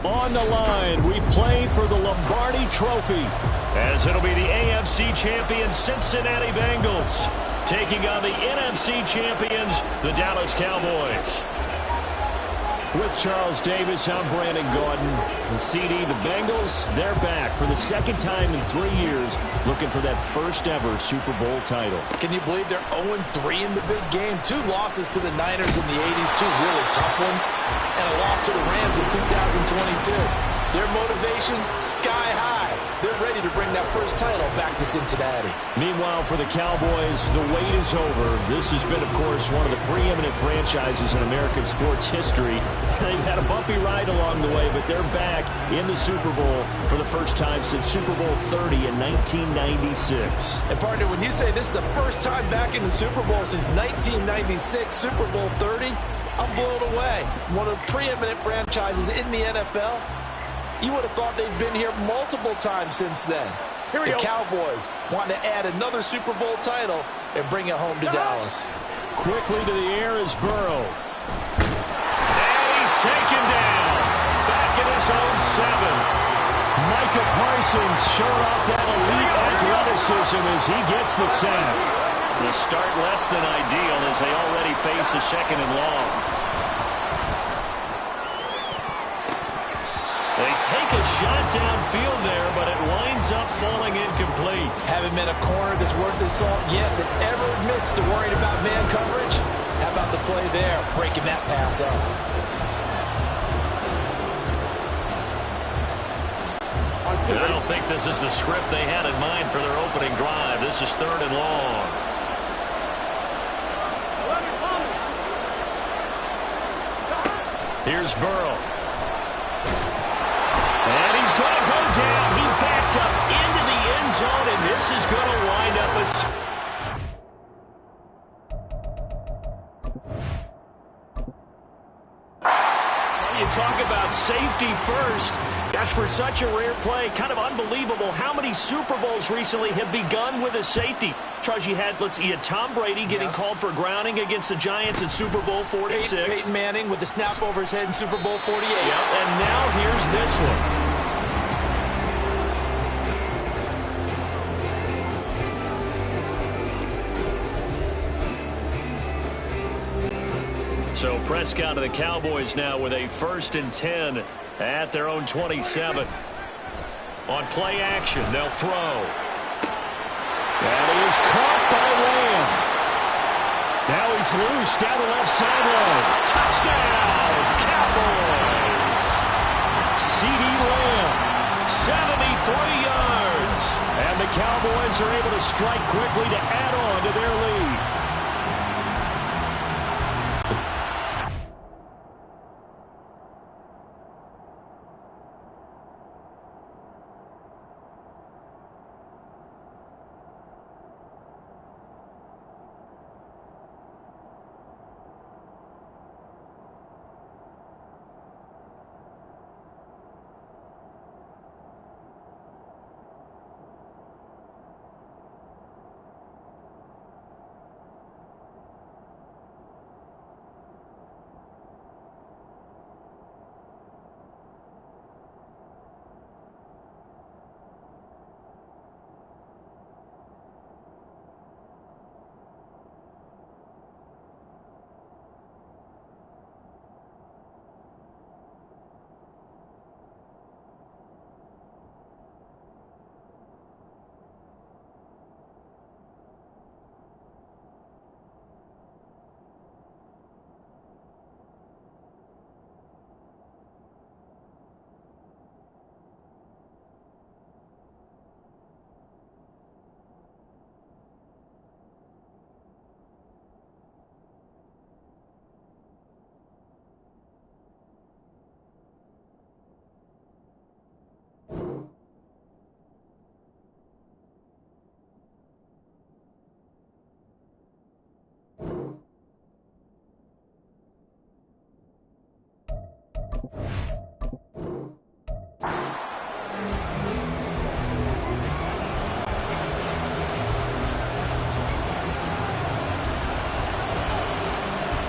On the line, we play for the Lombardi Trophy, as it'll be the AFC champions Cincinnati Bengals taking on the NFC champions, the Dallas Cowboys. With Charles Davis, I'm Brandon Gordon. The CD, the Bengals, they're back for the second time in 3 years, looking for that first ever Super Bowl title. Can you believe they're 0-3 in the big game? 2 losses to the Niners in the 80s, 2 really tough ones, and a loss to the Rams in 2022. Their motivation, sky high. They're ready to bring that first title back to Cincinnati. Meanwhile, for the Cowboys, the wait is over. This has been, of course, one of the preeminent franchises in American sports history. They've had a bumpy ride along the way, but they're back in the Super Bowl for the first time since Super Bowl 30 in 1996. And, partner, when you say this is the first time back in the Super Bowl since 1996, Super Bowl 30, I'm blown away. One of the preeminent franchises in the NFL. You would have thought they'd been here multiple times since then. The Cowboys want to add another Super Bowl title and bring it home to Dallas. Quickly to the air is Burrow. And he's taken down. Back in his own 7. Micah Parsons showing off that elite athleticism as he gets the sack. The start less than ideal as they already face a 2nd and long. They take a shot downfield there, but it winds up falling incomplete. Haven't been a corner that's worth his salt yet that ever admits to worrying about man coverage. How about the play there, breaking that pass up? I don't think this is the script they had in mind for their opening drive. This is 3rd and long. Here's Burrow. And he's going to go down. He backed up into the end zone, and this is going to wind up You talk about safety first. Gosh, for such a rare play, kind of unbelievable how many Super Bowls recently have begun with a safety. Charles, you had Tom Brady getting called for grounding against the Giants in Super Bowl 46. Peyton Manning with the snap over his head in Super Bowl 48. Yep, and now here's this one. So Prescott of the Cowboys now with a 1st and 10 at their own 27. On play action, they'll throw. And he is caught by Lamb. Now he's loose down the left sideline. Touchdown, Cowboys. CD Lamb, 73 yards. And the Cowboys are able to strike quickly to add on to their lead.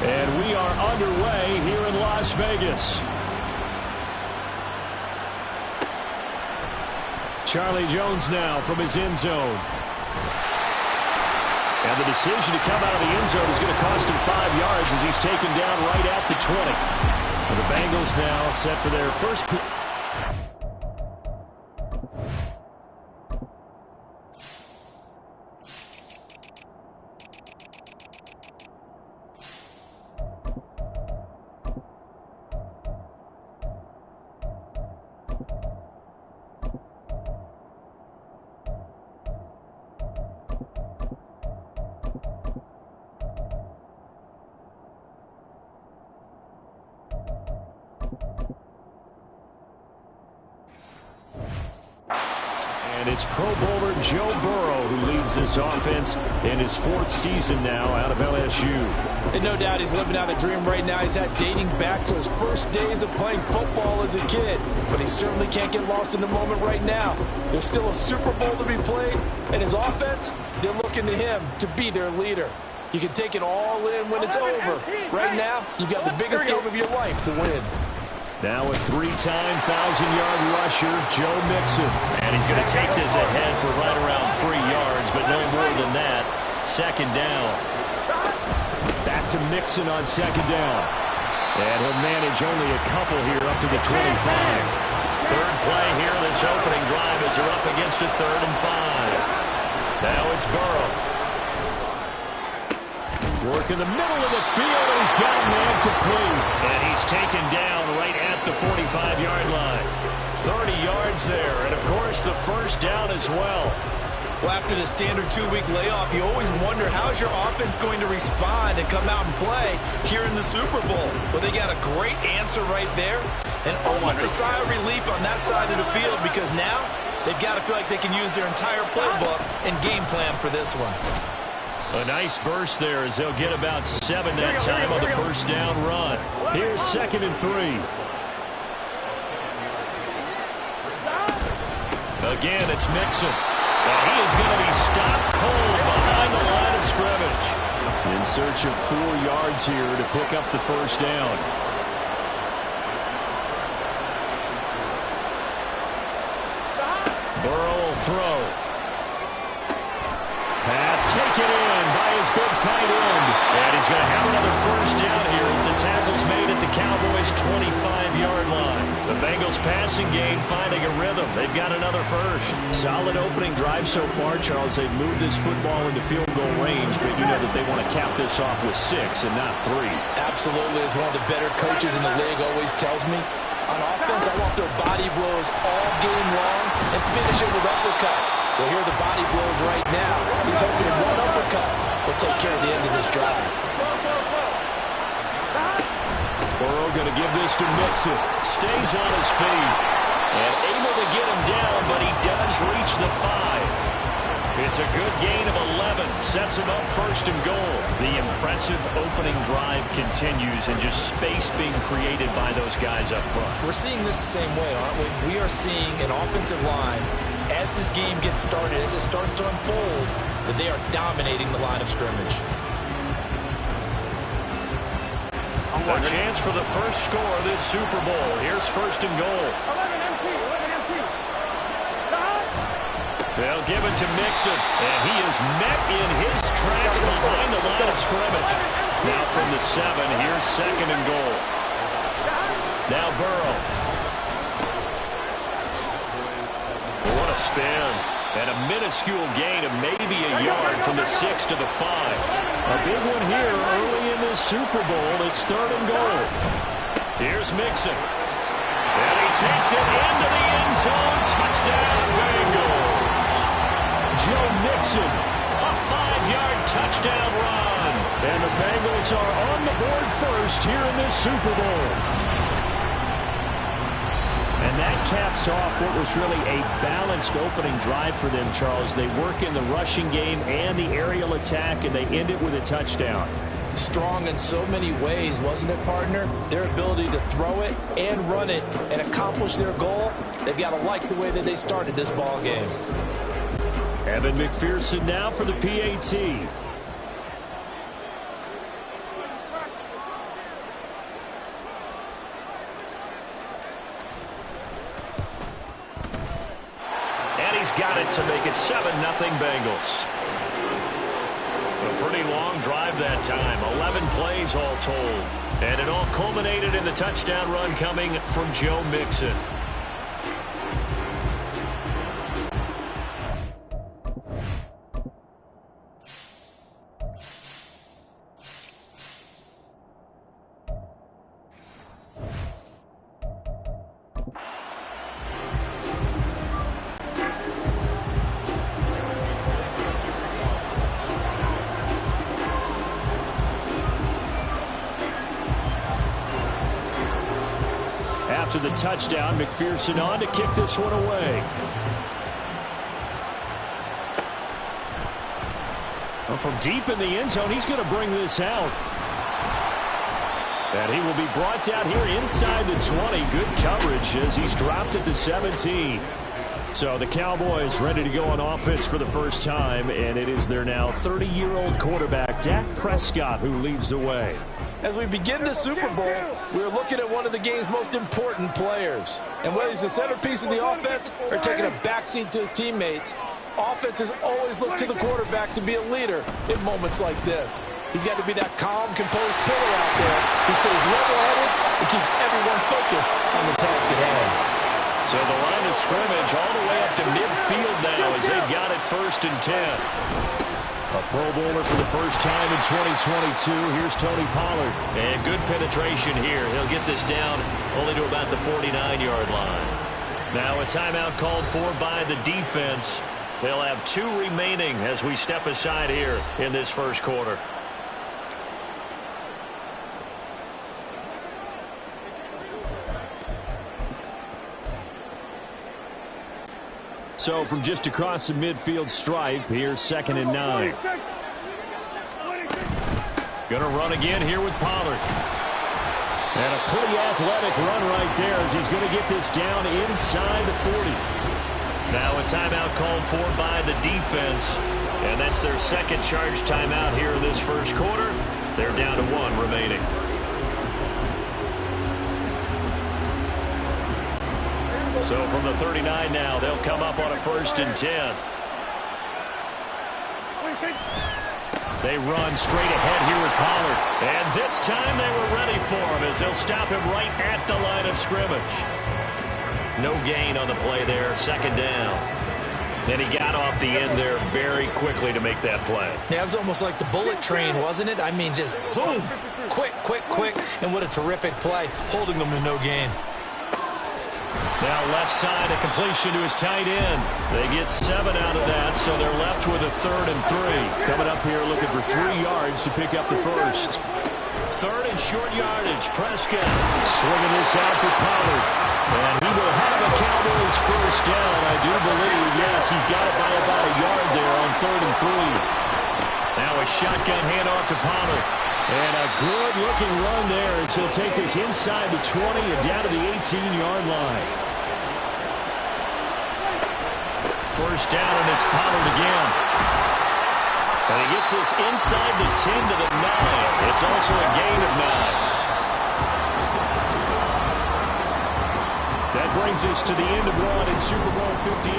And we are underway here in Las Vegas. Charlie Jones now from his end zone. And the decision to come out of the end zone is going to cost him 5 yards as he's taken down right at the 20. And the Bengals now set for their first. And it's Pro Bowler Joe Burrow who leads this offense in his 4th season now out of LSU. And no doubt he's living out a dream right now. He's had dating back to his first days of playing football as a kid. But he certainly can't get lost in the moment right now. There's still a Super Bowl to be played. And his offense, they're looking to him to be their leader. You can take it all in when it's over. Right now, you've got the biggest game of your life to win. Now a 3-time 1,000-yard rusher, Joe Mixon. And he's going to take this ahead for right around 3 yards, but no more than that. Second down. Back to Mixon on second down. And he'll manage only a couple here up to the 25. Third play here, this opening drive as they're up against a 3rd and 5. Now it's Burrow. Work in the middle of the field, and he's got a man complete. And he's taken down right at the 45-yard line. 30 yards there, and of course the first down as well. Well, after the standard 2-week layoff, you always wonder how's your offense going to respond and come out and play here in the Super Bowl. Well, they got a great answer right there, and almost a sigh of relief on that side of the field because now they've got to feel like they can use their entire playbook and game plan for this one. A nice burst there as they'll get about 7 that time on the first down run. Here's 2nd and 3. Again, it's Mixon. And he is going to be stopped cold behind the line of scrimmage. In search of 4 yards here to pick up the first down. Burrow will throw. Pass taken in by his big tight end. And he's going to have another first down here as the tackle's made at the Cowboys' 25-yard line. The Bengals passing game finding a rhythm. They've got another first. Solid opening drive so far, Charles. They've moved this football into field goal range, but you know that they want to cap this off with 6 and not 3. Absolutely. As one of the better coaches in the league always tells me, on offense, I want their body blows all game long and finish it with uppercuts. Well, here are the body blows right now. He's hoping that one uppercut will take care of the end of this drive. Burrow going to give this to Mixon. Stays on his feet. And able to get him down, but he does reach the 5. It's a good gain of 11. Sets him up 1st and goal. The impressive opening drive continues and just space being created by those guys up front. We're seeing this the same way, aren't we? We are seeing an offensive line, as this game gets started, as it starts to unfold, that they are dominating the line of scrimmage. A chance for the first score of this Super Bowl. Here's 1st and goal. They'll give it to Mixon, and he is met in his tracks behind the line of scrimmage. Now from the 7, here's 2nd and goal. Now Burrow. What a spin. And a minuscule gain of maybe a yard from the 6 to the 5. A big one here early in this Super Bowl. It's 3rd and goal. Here's Mixon. And he takes it into the end zone. Touchdown, Bengals. Joe Mixon, a 5-yard touchdown run. And the Bengals are on the board first here in this Super Bowl. And that caps off what was really a balanced opening drive for them, Charles. They work in the rushing game and the aerial attack, and they end it with a touchdown. Strong in so many ways, wasn't it, partner? Their ability to throw it and run it and accomplish their goal, they've got to like the way that they started this ball game. Evan McPherson now for the PAT. he's got it to make it 7-0 Bengals. A pretty long drive that time. 11 plays all told. And it all culminated in the touchdown run coming from Joe Mixon. After the touchdown, McPherson on to kick this one away. Well, from deep in the end zone, he's going to bring this out. And he will be brought down here inside the 20. Good coverage as he's dropped at the 17. So the Cowboys ready to go on offense for the first time, and it is their now 30-year-old quarterback, Dak Prescott, who leads the way. As we begin the Super Bowl, we're looking at one of the game's most important players. And whether he's the centerpiece of the offense or taking a backseat to his teammates, offenses always look to the quarterback to be a leader in moments like this. He's got to be that calm, composed pillar out there who stays level-headed and keeps everyone focused on the task at hand. So the line of scrimmage all the way up to midfield now as they've got it 1st and 10. A Pro Bowler for the first time in 2022. Here's Tony Pollard. And good penetration here. He'll get this down only to about the 49-yard line. Now a timeout called for by the defense. They'll have 2 remaining as we step aside here in this first quarter. So from just across the midfield stripe, here's 2nd and 9. Going to run again here with Pollard. And a pretty athletic run right there as he's going to get this down inside the 40. Now a timeout called for by the defense. And that's their 2nd charge timeout here in this first quarter. They're down to 1 remaining. So from the 39 now, they'll come up on a 1st and 10. They run straight ahead here with Pollard. And this time they were ready for him as they'll stop him right at the line of scrimmage. No gain on the play there, 2nd down. And he got off the end there very quickly to make that play. Yeah, it was almost like the bullet train, wasn't it? I mean, just zoom. Quick, quick, quick. And what a terrific play, holding them to no gain. Now left side, a completion to his tight end. They get 7 out of that, so they're left with a 3rd and 3. Coming up here looking for 3 yards to pick up the first. 3rd and short yardage. Prescott swinging this out for Pollard. And he will have a Cowboys first down, I do believe. Yes, he's got it by about a yard there on 3rd and 3. Now a shotgun handoff to Pollard. And a good-looking run there as he'll take this inside the 20 and down to the 18-yard line. First down, and it's Pollard again. And he gets this inside the 10 to the 9. It's also a gain of 9. That brings us to the end of 1 in Super Bowl 58.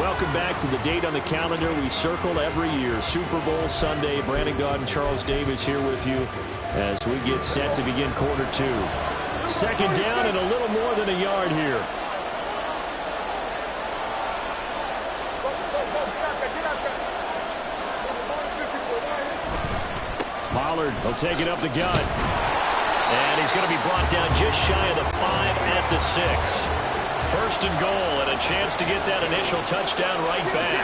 Welcome back to the date on the calendar we circle every year. Super Bowl Sunday. Brandon Gaudin, Charles Davis here with you as we get set to begin quarter 2. 2nd down and a little more than a yard here. Pollard will take it up the gut. And he's going to be brought down just shy of the 5 at the 6. 1st and goal and a chance to get that initial touchdown right back.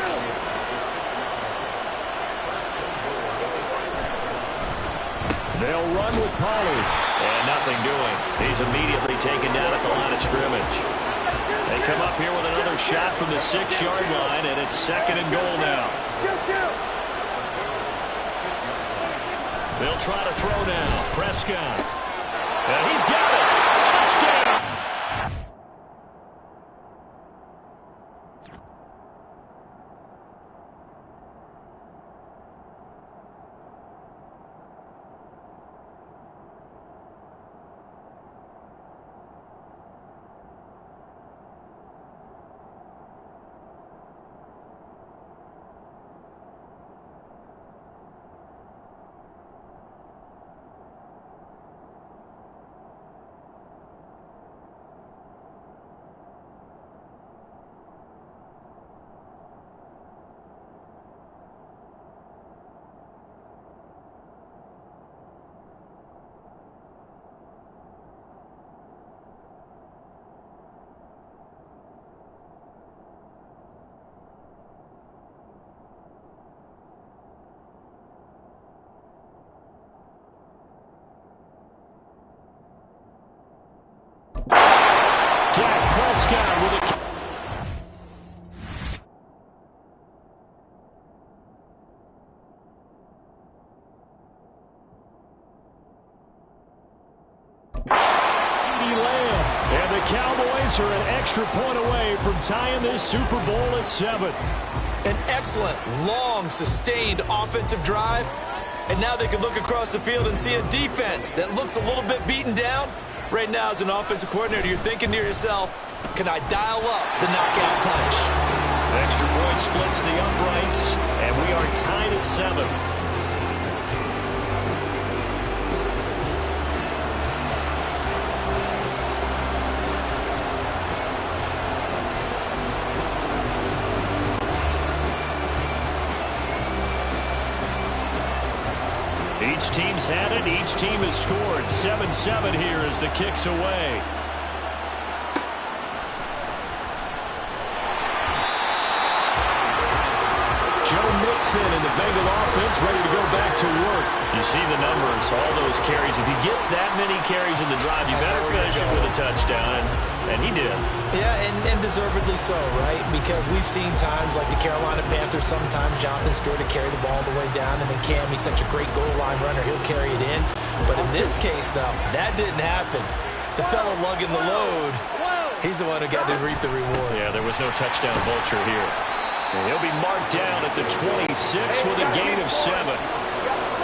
They'll run with Pollard. And nothing doing. He's immediately taken down at the line of scrimmage. They come up here with another shot from the 6-yard line, and it's 2nd and goal now. They'll try to throw now. Prescott. And he's got it. Touchdown. Prescott with a... And the Cowboys are an extra point away from tying this Super Bowl at 7. An excellent, long, sustained offensive drive. And now they can look across the field and see a defense that looks a little bit beaten down. Right now, as an offensive coordinator, you're thinking to yourself, can I dial up the knockout punch? The extra point splits the uprights, and we are tied at 7. Each team's had it. Each team has scored. 7-7 here as the kick's away. Joe Mixon and the Bengal offense ready to go back to work. You see the numbers, all those carries. If you get that many carries in the drive, you better finish it with a touchdown, and he did. Yeah, and deservedly so, right? Because we've seen times like the Carolina Panthers, sometimes Jonathan Stewart to carry the ball all the way down, and then Cam, he's such a great goal line runner, he'll carry it in. But in this case, though, that didn't happen. The fellow lugging the load, he's the one who got to reap the reward. Yeah, there was no touchdown vulture here. And he'll be marked down at the 26 with a gain of 7.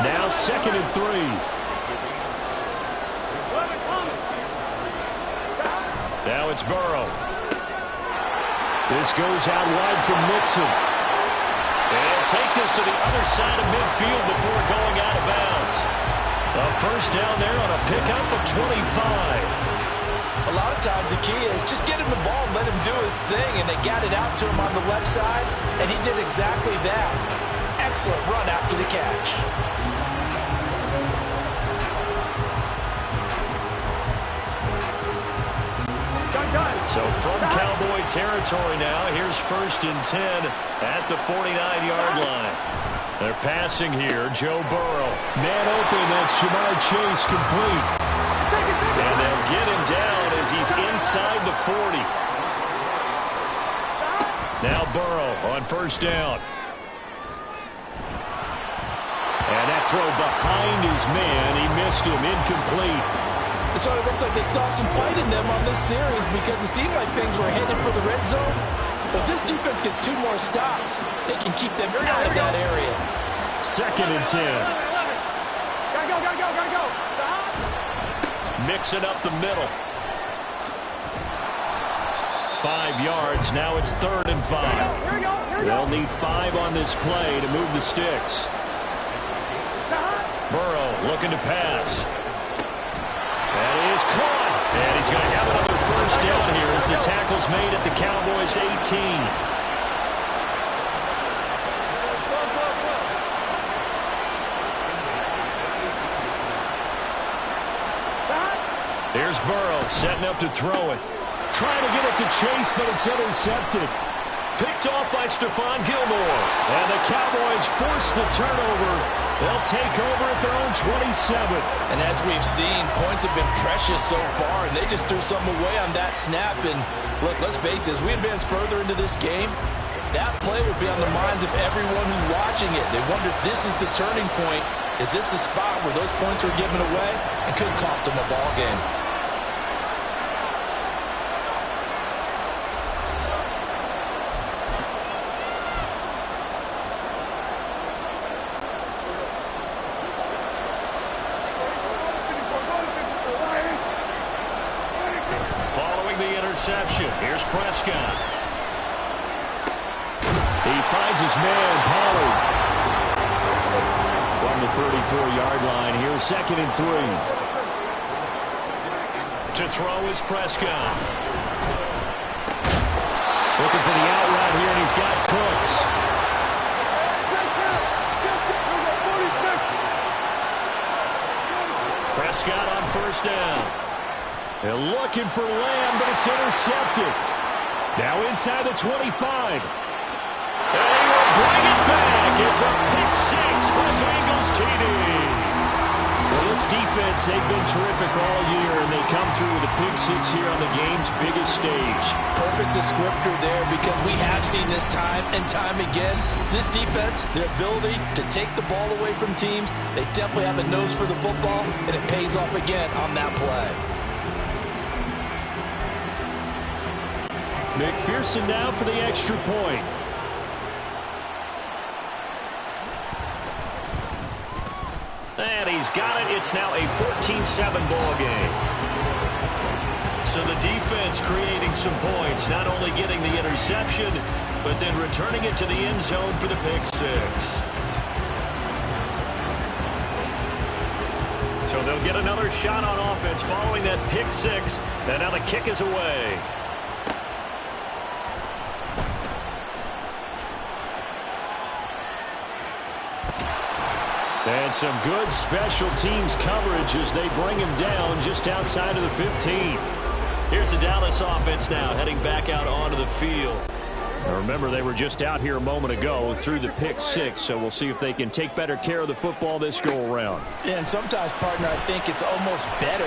Now 2nd and 3. Now it's Burrow. This goes out wide from Mixon. And take this to the other side of midfield before going out of bounds. A first down there on a pickup of 25. A lot of times the key is just get him the ball and let him do his thing, and they got it out to him on the left side, and he did exactly that. Excellent run after the catch. So from Cowboy territory now, here's 1st and 10 at the 49-yard line. They're passing here, Joe Burrow. Man open, that's Jamar Chase complete. And they'll get him down as he's inside the 40. Now Burrow on 1st down. And that throw behind his man. He missed him, incomplete. So it looks like they still have some fight in them on this series because it seemed like things were headed for the red zone. But if this defense gets 2 more stops, they can keep them out of that area. 2nd and 10. Gotta go. Mixing up the middle. 5 yards. Now it's 3rd and 5. They'll need 5 on this play to move the sticks. Burrow looking to pass. That is caught. And he's going to have another first down here as the tackle's made at the Cowboys' 18. Here's Burrow setting up to throw it. Trying to get it to Chase, but it's intercepted. Picked off by Stephon Gilmore. And the Cowboys force the turnover. They'll take over at their own 27. And as we've seen, points have been precious so far, and they just threw some away on that snap. And look, let's face it, as we advance further into this game, that play will be on the minds of everyone who's watching it. They wonder if this is the turning point. Is this the spot where those points were given away and could cost them a ball game? Here's Prescott. He finds his man, Pollard. From the 34-yard line, here's 2nd and 3. To throw is Prescott. Looking for the out route here, and he's got Cooks. Prescott on 1st down. They're looking for Lamb, but it's intercepted. Now inside the 25. And he will bring it back. It's a pick 6 for Bengals TD. Well, this defense, they've been terrific all year, and they come through with a pick six here on the game's biggest stage. Perfect descriptor there, because we have seen this time and time again. This defense, their ability to take the ball away from teams, they definitely have a nose for the football, and it pays off again on that play. McPherson now for the extra point. And he's got it. It's now a 14-7 ball game. So the defense creating some points, not only getting the interception, but then returning it to the end zone for the pick six. So they'll get another shot on offense following that pick six. And now the kick is away. And some good special teams coverage as they bring him down just outside of the 15. Here's the Dallas offense now heading back out onto the field. Now remember, they were just out here a moment ago through the pick six, so we'll see if they can take better care of the football this go around. Yeah, and sometimes, partner, I think it's almost better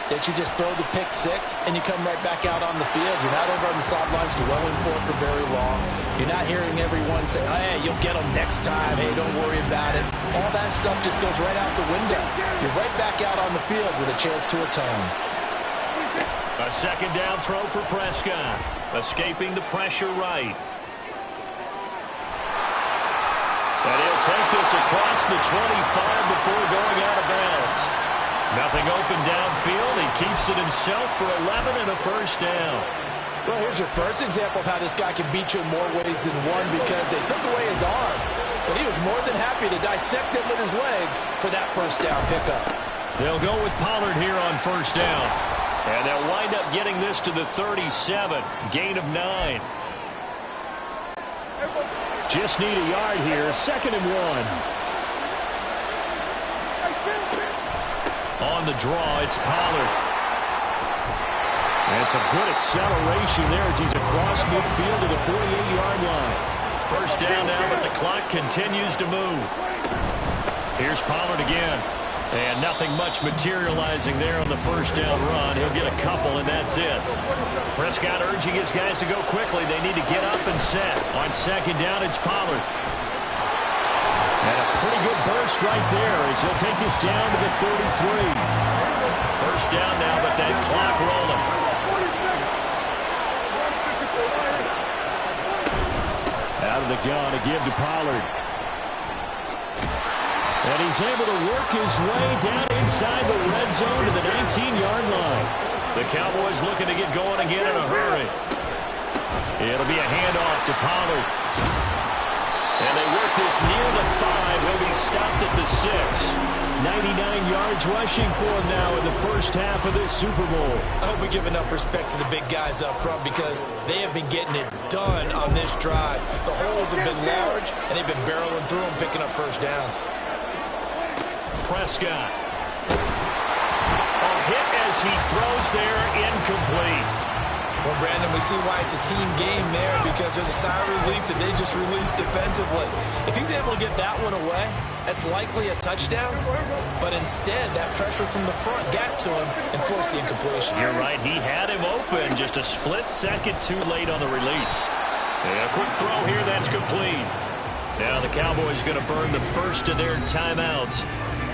that you just throw the pick six and you come right back out on the field. You're not over on the sidelines dwelling for it for very long. You're not hearing everyone say, hey, you'll get them next time. Hey, don't worry about it. All that stuff just goes right out the window. You're right back out on the field with a chance to atone. A second down throw for Prescott. Escaping the pressure right. And he'll take this across the 25 before going out of bounds. Nothing open downfield. He keeps it himself for 11 and a first down. Well, here's your first example of how this guy can beat you in more ways than one, because they took away his arm, but he was more than happy to dissect it with his legs for that first down pickup. They'll go with Pollard here on first down. And they'll wind up getting this to the 37. Gain of 9. Just need a yard here. 2nd and 1. On the draw, it's Pollard. And some good acceleration there as he's across midfield to the 48-yard line. First down now, but the clock continues to move. Here's Pollard again. And nothing much materializing there on the first down run. He'll get a couple, and that's it. Prescott urging his guys to go quickly. They need to get up and set. On second down, it's Pollard. And a pretty good burst right there as he'll take this down to the 33. First down now, but that clock rolling. Out of the gun to give to Pollard. And he's able to work his way down inside the red zone to the 19-yard line. The Cowboys looking to get going again in a hurry. It'll be a handoff to Pollard. And they work this near the 5. He'll be stopped at the 6. 99 yards rushing for him now in the first half of this Super Bowl. I hope we give enough respect to the big guys up front, because they have been getting it done on this drive. The holes have been large, and they've been barreling through them, picking up first downs. Prescott. A hit as he throws there, incomplete. Well, Brandon, we see why it's a team game there, because there's a sigh of relief that they just released defensively. If he's able to get that one away, that's likely a touchdown. But instead, that pressure from the front got to him and forced the incompletion. You're right. He had him open, just a split second too late on the release. And a quick throw here, that's complete. Now the Cowboys going to burn the first of their timeouts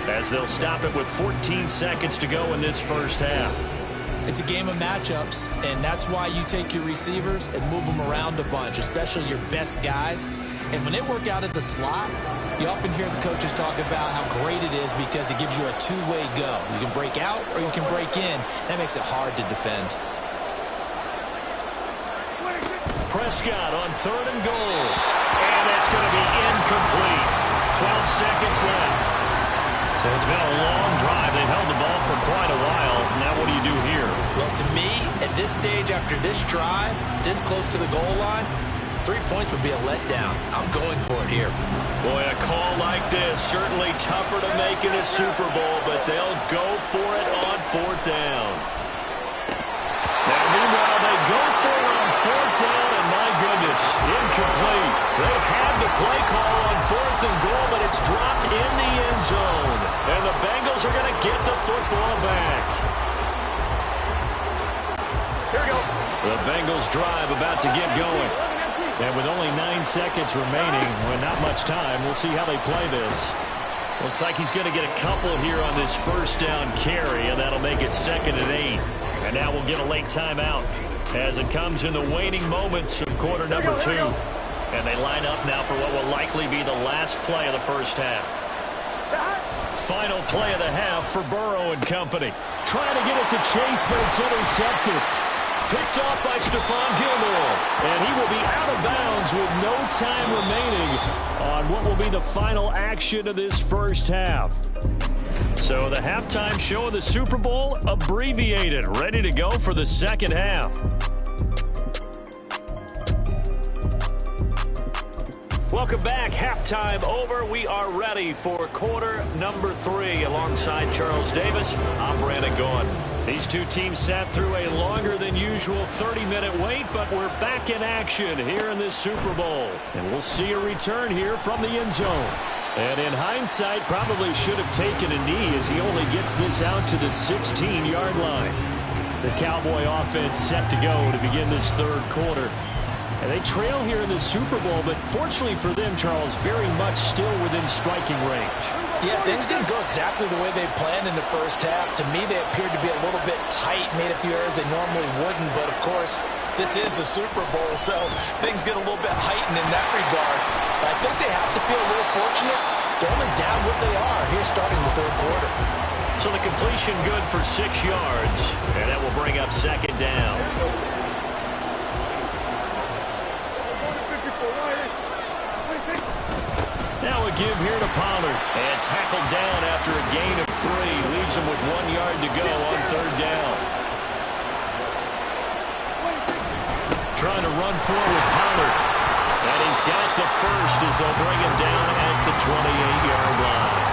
as they'll stop it with 14 seconds to go in this first half. It's a game of matchups, and that's why you take your receivers and move them around a bunch, especially your best guys. And when they work out at the slot, you often hear the coaches talk about how great it is because it gives you a two-way go. You can break out or you can break in. That makes it hard to defend. Prescott on 3rd and goal. And that's going to be incomplete. 12 seconds left. So it's been a long drive. They've held the ball for quite a while. Now what do you do here? Well, to me, at this stage after this drive, this close to the goal line, 3 points would be a letdown. I'm going for it here. Boy, a call like this, certainly tougher to make in a Super Bowl, but they'll go for it on 4th down. Now, meanwhile, they go for it on 4th down, and my goodness, incomplete. They had the play call on 4th and goal, but it's dropped in the end zone. And the Bengals are going to The Bengals drive about to get going. And with only 9 seconds remaining, with not much time, we'll see how they play this. Looks like he's going to get a couple here on this first down carry, and that'll make it 2nd and 8. And now we'll get a late timeout as it comes in the waning moments of quarter number 2. And they line up now for what will likely be the last play of the first half. Final play of the half for Burrow and company. Trying to get it to Chase, but it's intercepted. Picked off by Stephon Gilmore. And he will be out of bounds with no time remaining on what will be the final action of this first half. So the halftime show of the Super Bowl abbreviated, ready to go for the second half. Welcome back. Halftime over. We are ready for quarter number 3. Alongside Charles Davis, I'm Brandon Gaughan. These two teams sat through a longer than usual 30-minute wait, but we're back in action here in this Super Bowl. And we'll see a return here from the end zone. And in hindsight, probably should have taken a knee as he only gets this out to the 16-yard line. The Cowboy offense set to go to begin this third quarter. And they trail here in the Super Bowl, but fortunately for them, Charles, very much still within striking range. Yeah, things didn't go exactly the way they planned in the first half. To me, they appeared to be a little bit tight, made a few errors they normally wouldn't. But, of course, this is the Super Bowl, so things get a little bit heightened in that regard. But I think they have to feel a little fortunate. They're only down what they are here starting the third quarter. So the completion good for 6 yards, and that will bring up 2nd down. Now a give here to Pollard. And tackled down after a gain of 3. Leaves him with 1 yard to go on 3rd down. Trying to run forward, Pollard. And he's got the first as they'll bring him down at the 28-yard line.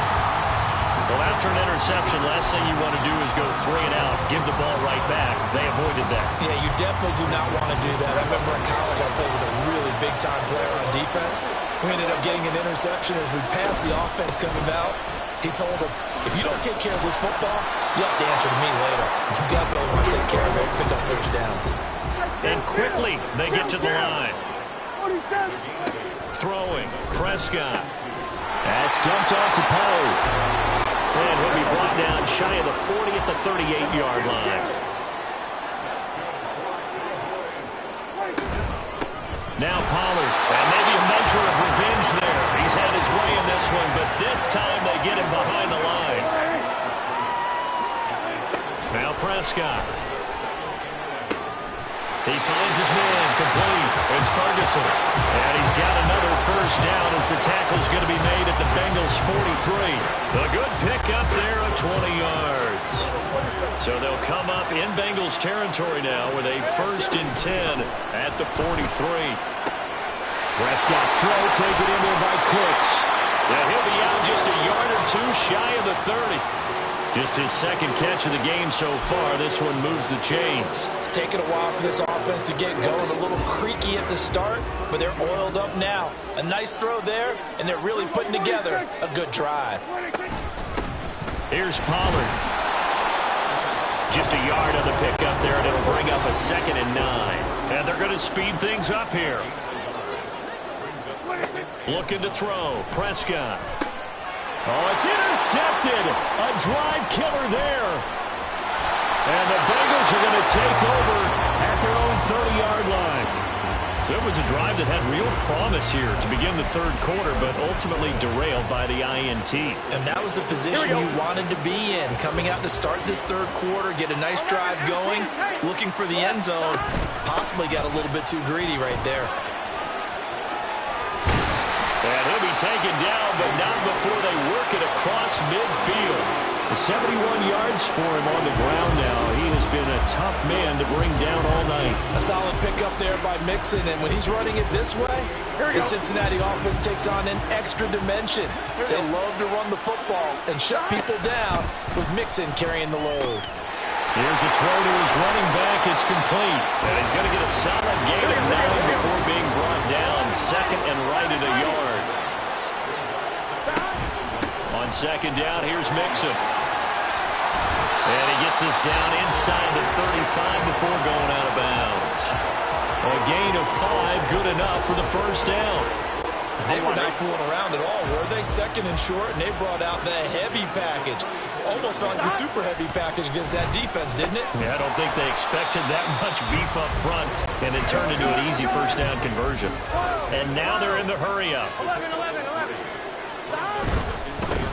Well, after an interception, last thing you want to do is go 3 and out, give the ball right back. They avoided that. Yeah, you definitely do not want to do that. I remember in college I played with a really big-time player on defense. We ended up getting an interception as we passed the offense coming out. He told him, if you don't take care of this football, you have to answer to me later. You definitely want to take care of it, pick up first downs. And quickly, they get to the line. Throwing, Prescott. That's dumped off to Poe. And he'll be brought down shy of the 40 at the 38-yard line. Now Pollard, and maybe a measure of revenge there. He's had his way in this one, but this time they get him behind the line. Now Prescott. He finds his man, complete. It's Ferguson. And he's got another first down as the tackle's going to be made at the Bengals' 43. A good pickup there of 20 yards. So they'll come up in Bengals territory now with a 1st and 10 at the 43. Prescott's throw taken in there by Cooks. Yeah, he'll be out just a yard or 2 shy of the 30. Just his 2nd catch of the game so far. This one moves the chains. It's taken a while for this offense to get going. A little creaky at the start, but they're oiled up now. A nice throw there, and they're really putting together a good drive. Here's Pollard. Just a yard on the pickup there, and it'll bring up a 2nd and 9. And they're going to speed things up here. Looking to throw. Prescott. Oh, it's intercepted. A drive killer there. And the Bengals are going to take over at their own 30-yard line. So it was a drive that had real promise here to begin the third quarter, but ultimately derailed by the INT. And that was the position you wanted to be in. Coming out to start this third quarter, get a nice drive going, looking for the end zone. Possibly got a little bit too greedy right there. And he'll be taken down, but not before they work it across midfield. 71 yards for him on the ground now. He has been a tough man to bring down all night. A solid pickup there by Mixon, and when he's running it this way, the Cincinnati offense takes on an extra dimension. They love to run the football and shut people down with Mixon carrying the load. Here's a throw to his running back. It's complete. And he's going to get a solid gain of 9 before being brought down. 2nd and right at a yard. On 2nd down, here's Mixon. And he gets us down inside the 35 before going out of bounds. gain of 5, good enough for the first down. They were not fooling around at all, were they? Second and short, and they brought out the heavy package. Almost felt like the super heavy package against that defense, didn't it? Yeah, I don't think they expected that much beef up front, and it turned into an easy first down conversion. And now they're in the hurry-up.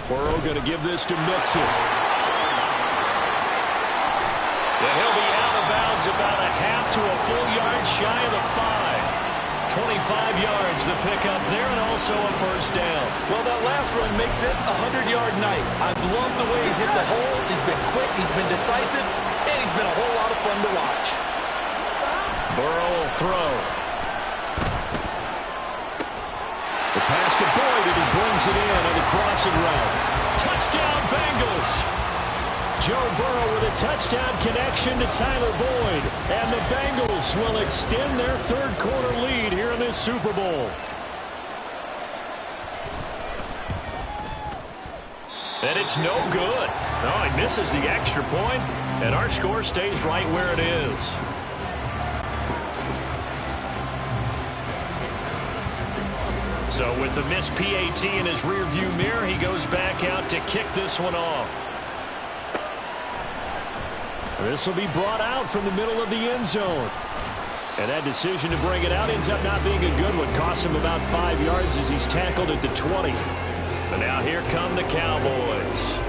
Burrow going to give this to Mixon. And he'll be out of bounds about a half to a full yard shy of the 5. 25 yards the pickup there, and also a first down. Well, that last run makes this a 100-yard night. I've loved the way he's hit the holes. He's been quick, he's been decisive, and he's been a whole lot of fun to watch. Burrow will throw. The pass to Boyd, and he brings it in on the crossing route. Touchdown, Bengals! Joe Burrow with a touchdown connection to Tyler Boyd. And the Bengals will extend their third-quarter lead here in this Super Bowl. And it's no good. No, he misses the extra point, and our score stays right where it is. So with the missed PAT in his rearview mirror, he goes back out to kick this one off. This will be brought out from the middle of the end zone. And that decision to bring it out ends up not being a good one. Costs him about 5 yards as he's tackled at the 20. And now here come the Cowboys.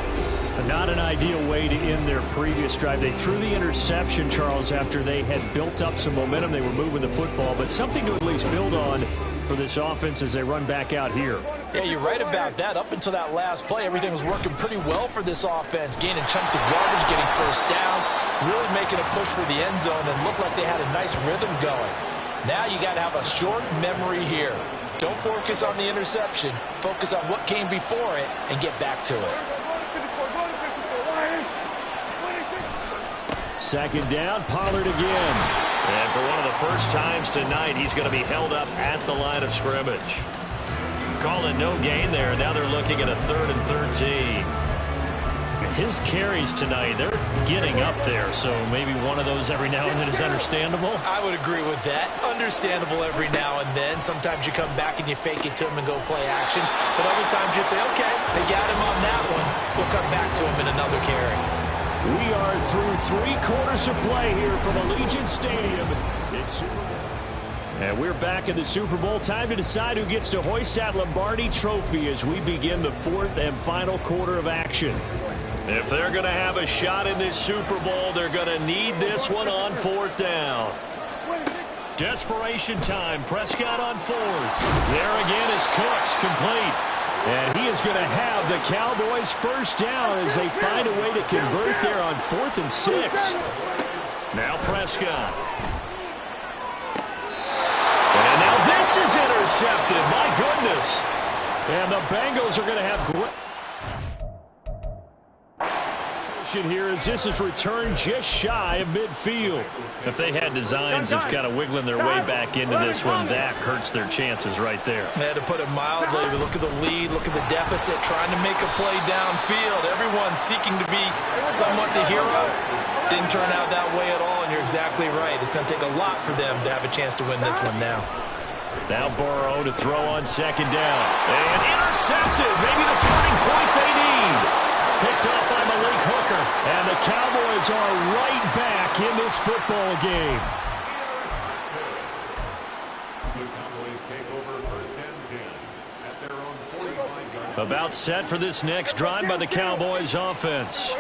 Not an ideal way to end their previous drive. They threw the interception, Charles, after they had built up some momentum. They were moving the football, but something to at least build on for this offense as they run back out here. Yeah, you're right about that. Up until that last play, everything was working pretty well for this offense. Gaining chunks of yardage, getting first downs, really making a push for the end zone, and looked like they had a nice rhythm going. Now you got to have a short memory here. Don't focus on the interception. Focus on what came before it and get back to it. Second down, Pollard again. And for one of the first times tonight, he's going to be held up at the line of scrimmage. Calling no gain there. Now they're looking at a 3rd and 13. His carries tonight, they're getting up there, so maybe one of those every now and then is understandable. I would agree with that. Understandable every now and then. Sometimes you come back and you fake it to him and go play action. But other times you say, okay, they got him on that one. We'll come back to him in another carry. We are through 3 quarters of play here from Allegiant Stadium. And we're back in the Super Bowl. Time to decide who gets to hoist that Lombardi trophy as we begin the 4th and final quarter of action. If they're going to have a shot in this Super Bowl, they're going to need this one on 4th down. Desperation time. Prescott on 4th. There again is Cooks, complete. And he is going to have the Cowboys first down as they find a way to convert there on 4th and 6. Now Prescott. And now this is intercepted. My goodness. And the Bengals are going to have great here as this is returned just shy of midfield. If they had designs of kind of wiggling their way back into this one, that hurts their chances right there. They had to put it mildly. Look at the lead, look at the deficit, trying to make a play downfield. Everyone seeking to be somewhat the hero. Didn't turn out that way at all, and you're exactly right. It's going to take a lot for them to have a chance to win this one now. Now Burrow to throw on 2nd down. And intercepted. Maybe the turning point they need. Picked up by Malik Hooker. And the Cowboys are right back in this football game. The Cowboys take over 1st and 10 at their own 45-yard line. About set for this next drive by the Cowboys offense.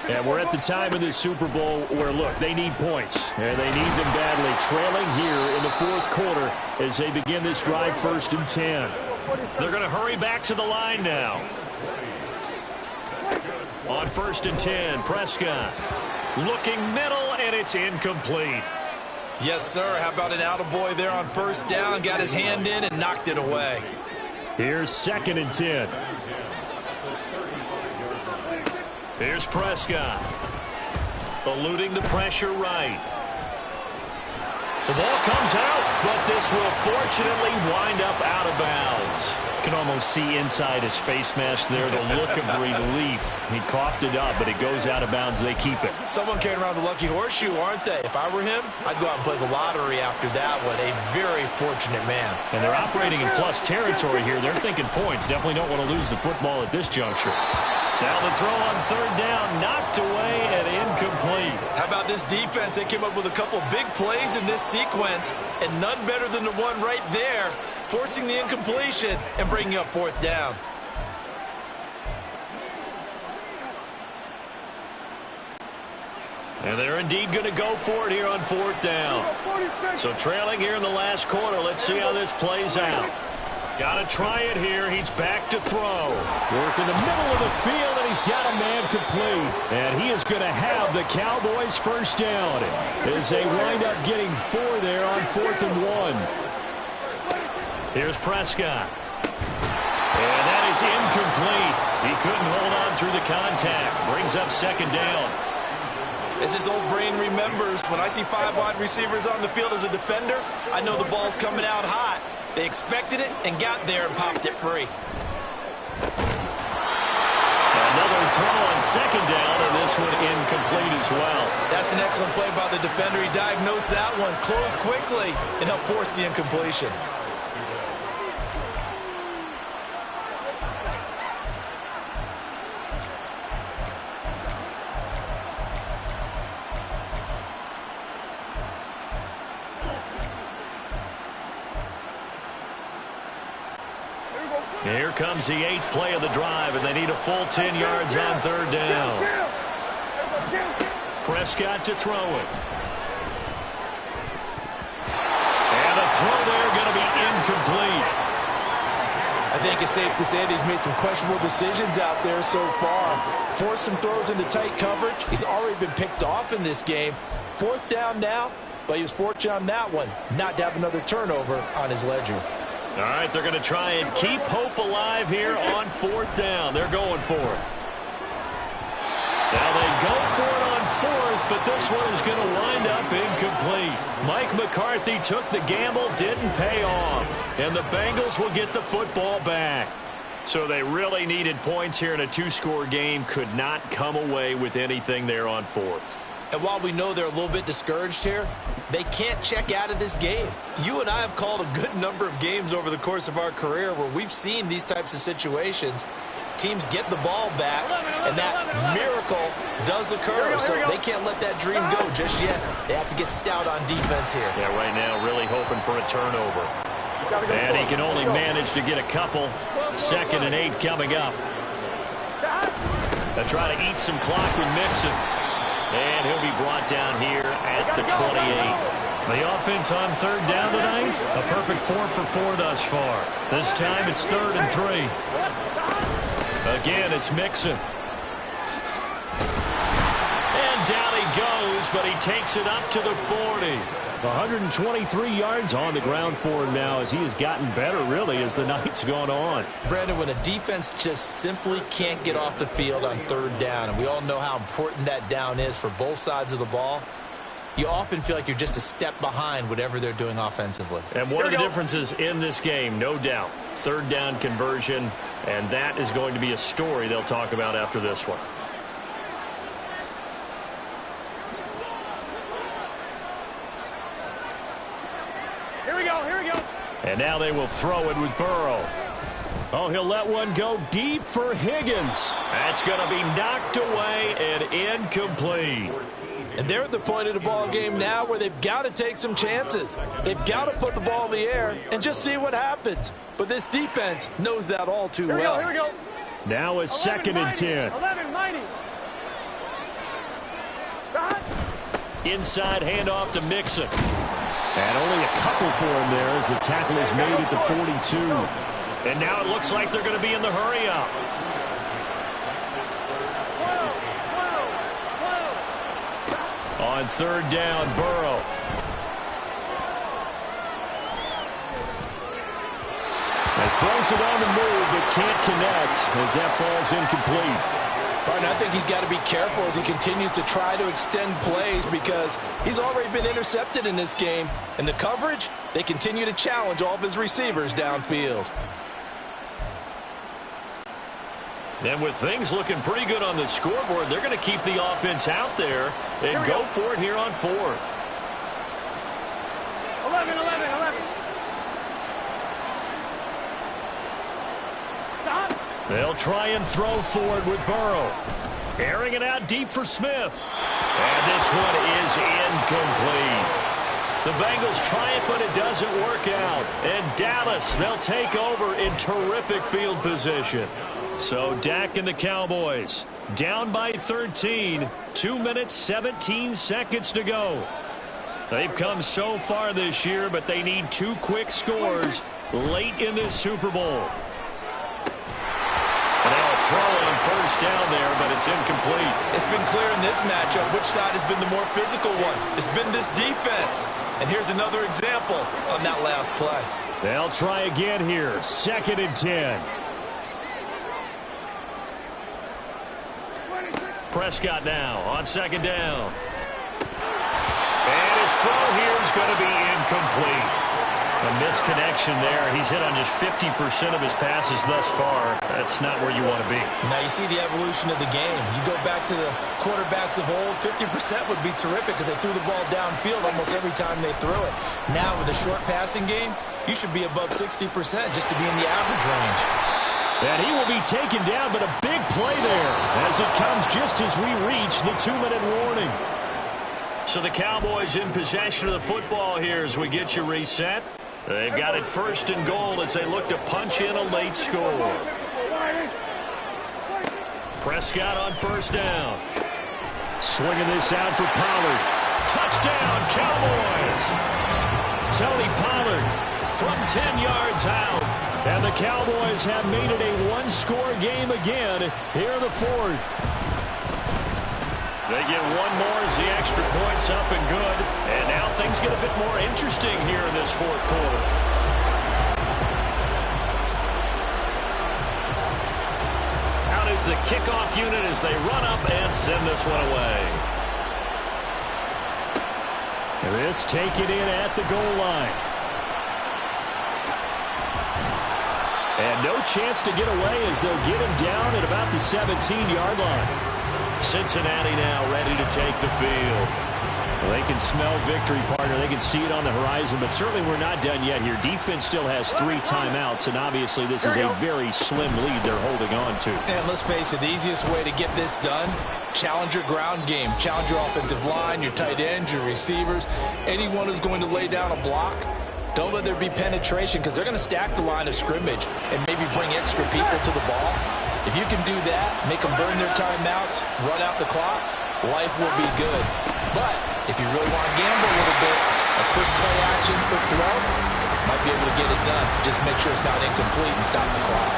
And we're at the time in this Super Bowl where, look, they need points. And they need them badly. Trailing here in the 4th quarter as they begin this drive 1st and 10. They're going to hurry back to the line now. On 1st and 10, Prescott looking middle, and it's incomplete. Yes, sir. How about an attaboy there on 1st down? Got his hand in and knocked it away. Here's 2nd and 10. Here's Prescott. Eluding the pressure right. The ball comes out, but this will fortunately wind up out of bounds. You can almost see inside his face mask there the look of relief. He coughed it up, but it goes out of bounds. They keep it. Someone carrying around the lucky horseshoe, aren't they? If I were him, I'd go out and play the lottery after that one. A very fortunate man. And they're operating in plus territory here. They're thinking points. Definitely don't want to lose the football at this juncture. Now the throw on third down, knocked away and incomplete. How about this defense? They came up with a couple big plays in this sequence, and none better than the one right there, forcing the incompletion and bringing up fourth down. And they're indeed going to go for it here on fourth down. So trailing here in the last quarter. Let's see how this plays out. Got to try it here. He's back to throw. Work in the middle of the field, and he's got a man complete. And he is going to have the Cowboys first down as they wind up getting 4 there on 4th and 1. Here's Prescott. And that is incomplete. He couldn't hold on through the contact. Brings up second down. As his old brain remembers, when I see 5 wide receivers on the field as a defender, I know the ball's coming out hot. They expected it and got there and popped it free. Another throw on second down, and this one incomplete as well. That's an excellent play by the defender. He diagnosed that one, closed quickly, and helped force the incompletion. Here comes the 8th play of the drive, and they need a full 10 yards on third down. Prescott to throw it. And a throw there going to be incomplete. I think it's safe to say that he's made some questionable decisions out there so far. Forced some throws into tight coverage. He's already been picked off in this game. Fourth down now, but he was fortunate on that one not to have another turnover on his ledger. All right, they're going to try and keep hope alive here on fourth down. They're going for it. Now they go for it on fourth, but this one is going to wind up incomplete. Mike McCarthy took the gamble, didn't pay off, and the Bengals will get the football back. So they really needed points here in a 2-score game, could not come away with anything there on fourth. And while we know they're a little bit discouraged here, they can't check out of this game. You and I have called a good number of games over the course of our career where we've seen these types of situations. Teams get the ball back, and that miracle does occur. So they can't let that dream go just yet. They have to get stout on defense here. Yeah, right now really hoping for a turnover. And he can only manage to get a couple. 2nd and 8 coming up. They'll try to eat some clock with Mixon. And he'll be brought down here at the 28. The offense on third down tonight, a perfect 4 for 4 thus far. This time it's 3rd and 3. Again, it's Mixon. And down he goes, but he takes it up to the 40. 123 yards on the ground for him now as he has gotten better, really, as the night's gone on. Brandon, when a defense just simply can't get off the field on third down, and we all know how important that down is for both sides of the ball, you often feel like you're just a step behind whatever they're doing offensively. And one of the differences in this game, no doubt, third down conversion, and that is going to be a story they'll talk about after this one. And now they will throw it with Burrow. Oh, he'll let one go deep for Higgins. That's going to be knocked away and incomplete. And they're at the point of the ball game now where they've got to take some chances. They've got to put the ball in the air and just see what happens. But this defense knows that all too well. Here we go. Now it's 2nd and 10. 11-90. Inside handoff to Mixon. And only a couple for him there as the tackle is made at the 42. And now it looks like they're going to be in the hurry-up. On third down, Burrow. And throws it on the move, but can't connect as that falls incomplete. Partner, I think he's got to be careful as he continues to try to extend plays because he's already been intercepted in this game. And the coverage, they continue to challenge all of his receivers downfield. And with things looking pretty good on the scoreboard, they're going to keep the offense out there and go for it here on fourth. 11. Stop. They'll try and throw for it with Burrow. Airing it out deep for Smith. And this one is incomplete. The Bengals try it, but it doesn't work out. And Dallas, they'll take over in terrific field position. So Dak and the Cowboys down by 13. 2 minutes, 17 seconds to go. They've come so far this year, but they need 2 quick scores late in this Super Bowl. And they'll throw on first down there, but it's incomplete. It's been clear in this matchup which side has been the more physical one. It's been this defense. And here's another example on that last play. They'll try again here. 2nd and 10. Prescott now on 2nd down. And his throw here is going to be incomplete. A misconnection there. He's hit on just 50% of his passes thus far. That's not where you want to be. Now you see the evolution of the game. You go back to the quarterbacks of old, 50% would be terrific because they threw the ball downfield almost every time they threw it. Now with a short passing game, you should be above 60% just to be in the average range. And he will be taken down, but a big play there as it comes just as we reach the 2-minute warning. So the Cowboys in possession of the football here as we get you reset. They've got it 1st and goal as they look to punch in a late score. Prescott on 1st down. Swinging this out for Pollard. Touchdown, Cowboys! Tony Pollard from 10 yards out. And the Cowboys have made it a 1-score game again here in the 4th. They get one more as the extra point's up and good. And now things get a bit more interesting here in this 4th quarter. Out is the kickoff unit as they run up and send this one away. This taken in at the goal line. And no chance to get away as they'll get him down at about the 17-yard line. Cincinnati now ready to take the field. Well, they can smell victory, partner. They can see it on the horizon, but certainly we're not done yet here. Defense still has 3 timeouts, and obviously this is a very slim lead they're holding on to. And let's face it, the easiest way to get this done, challenge your ground game. Challenge your offensive line, your tight ends, your receivers, anyone who's going to lay down a block. Don't let there be penetration because they're going to stack the line of scrimmage and maybe bring extra people to the ball. If you can do that, make them burn their timeouts, run out the clock, life will be good. But if you really want to gamble a little bit, a quick play action, quick throw, might be able to get it done. Just make sure it's not incomplete and stop the clock.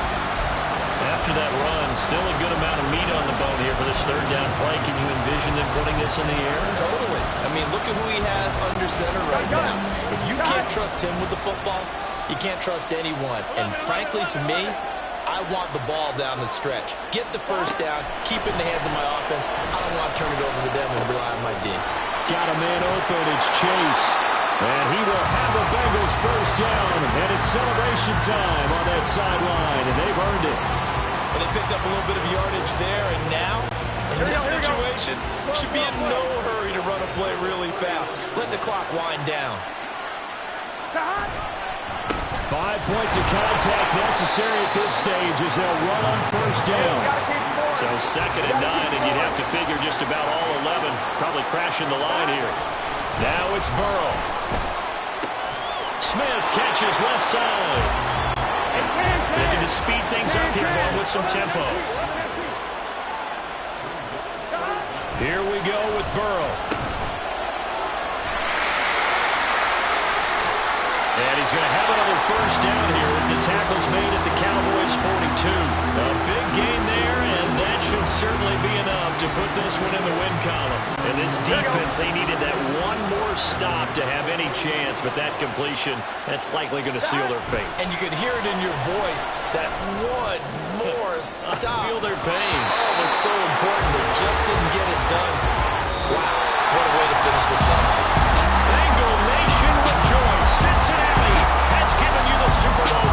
After that run, still a good amount of meat on the bone here for this 3rd down play. Can you envision them putting this in the air? Totally. I mean, look at who he has under center right now. If you can't trust him with the football, you can't trust anyone. And frankly, to me, I want the ball down the stretch. Get the 1st down, keep it in the hands of my offense. I don't want to turn it over to them and rely on my D. Got a man open, it's Chase. And he will have the Bengals 1st down. And it's celebration time on that sideline, and they've earned it. Well, they picked up a little bit of yardage there, and now, in this situation, should be in no hurry to run a play really fast. Let the clock wind down. 5 points of contact necessary at this stage as they'll run on 1st down. So 2nd and 9, and you'd have to figure just about all 11 probably crashing the line here. Now it's Burrow. Smith catches left side. Looking to speed things up here, going with some tempo. Here we go with Burrow. And he's going to have another 1st down here as the tackle's made at the Cowboys' 42. A big gain there, and that should certainly be enough to put this one in the win column. And this defense, they needed that one more stop to have any chance, but that completion, that's likely going to seal their fate. And you could hear it in your voice, that one more Score. Stop. Feel their pain. Oh, it was so important. They just didn't get it done. Wow. What a way to finish this one off. Bengal Nation rejoice. Cincinnati has given you the Super Bowl